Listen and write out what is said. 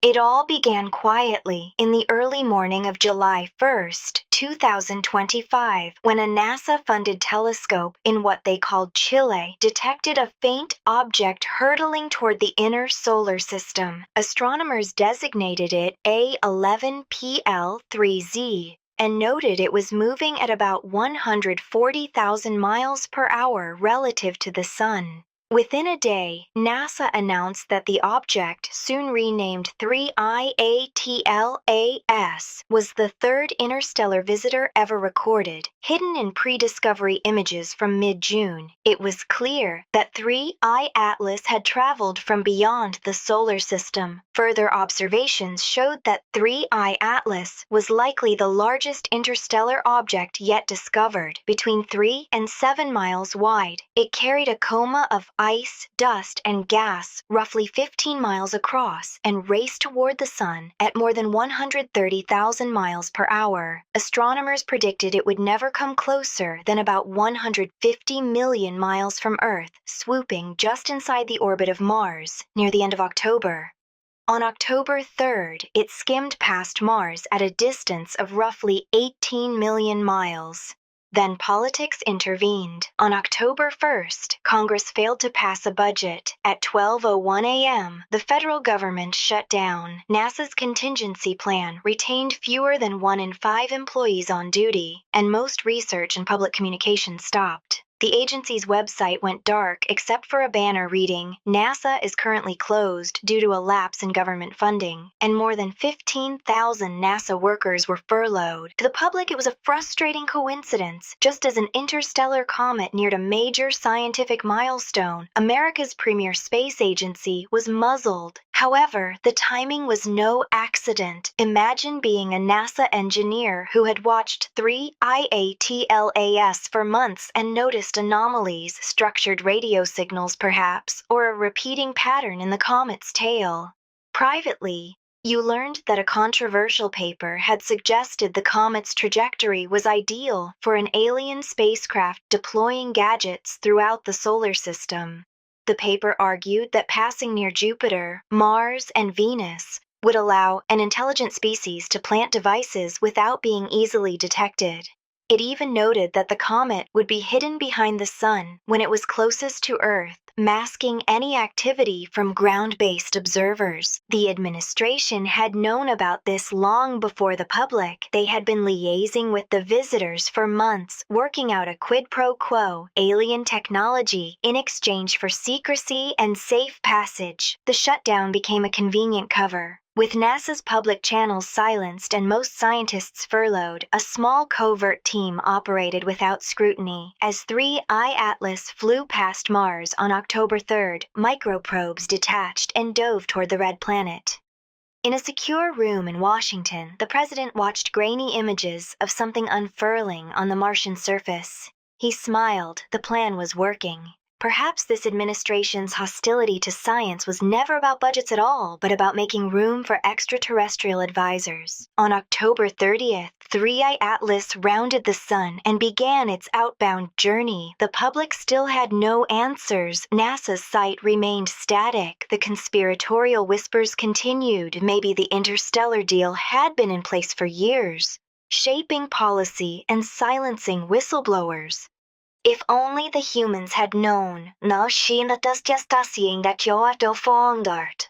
It all began quietly in the early morning of July 1st, 2025, when a NASA-funded telescope in what they called Chile detected a faint object hurtling toward the inner solar system. Astronomers designated it A11PL3Z and noted it was moving at about 140,000 miles per hour relative to the Sun. Within a day, NASA announced that the object, soon renamed 3I-ATLAS, was the third interstellar visitor ever recorded, hidden in pre-discovery images from mid-June. It was clear that 3I Atlas had traveled from beyond the solar system. Further observations showed that 3I Atlas was likely the largest interstellar object yet discovered, between 3 and 7 miles wide. It carried a coma of ice, dust, and gas roughly 15 miles across and raced toward the Sun at more than 130,000 miles per hour. Astronomers predicted it would never come closer than about 150 million miles from Earth, swooping just inside the orbit of Mars near the end of October. On October 3rd, it skimmed past Mars at a distance of roughly 18 million miles. Then politics intervened. On October 1st, Congress failed to pass a budget. At 12:01 a.m., the federal government shut down. NASA's contingency plan retained fewer than 1 in 5 employees on duty, and most research and public communication stopped. The agency's website went dark except for a banner reading, "NASA is currently closed due to a lapse in government funding," and more than 15,000 NASA workers were furloughed. To the public, it was a frustrating coincidence. Just as an interstellar comet neared a major scientific milestone, America's premier space agency was muzzled. However, the timing was no accident. Imagine being a NASA engineer who had watched 3I-ATLAS for months and noticed anomalies, structured radio signals perhaps, or a repeating pattern in the comet's tail. Privately, you learned that a controversial paper had suggested the comet's trajectory was ideal for an alien spacecraft deploying gadgets throughout the solar system. The paper argued that passing near Jupiter, Mars, and Venus would allow an intelligent species to plant devices without being easily detected. It even noted that the comet would be hidden behind the Sun when it was closest to Earth, masking any activity from ground-based observers. The administration had known about this long before the public. They had been liaising with the visitors for months, working out a quid pro quo, alien technology, in exchange for secrecy and safe passage. The shutdown became a convenient cover. With NASA's public channels silenced and most scientists furloughed, a small covert team operated without scrutiny. As 3I Atlas flew past Mars on October 3rd, microprobes detached and dove toward the red planet. In a secure room in Washington, the president watched grainy images of something unfurling on the Martian surface. He smiled. The plan was working. Perhaps this administration's hostility to science was never about budgets at all, but about making room for extraterrestrial advisors. On October 30th, 3I Atlas rounded the Sun and began its outbound journey. The public still had no answers. NASA's site remained static. The conspiratorial whispers continued. Maybe the interstellar deal had been in place for years, shaping policy and silencing whistleblowers. If only the humans had known. Now she that just seeing that you are fondart.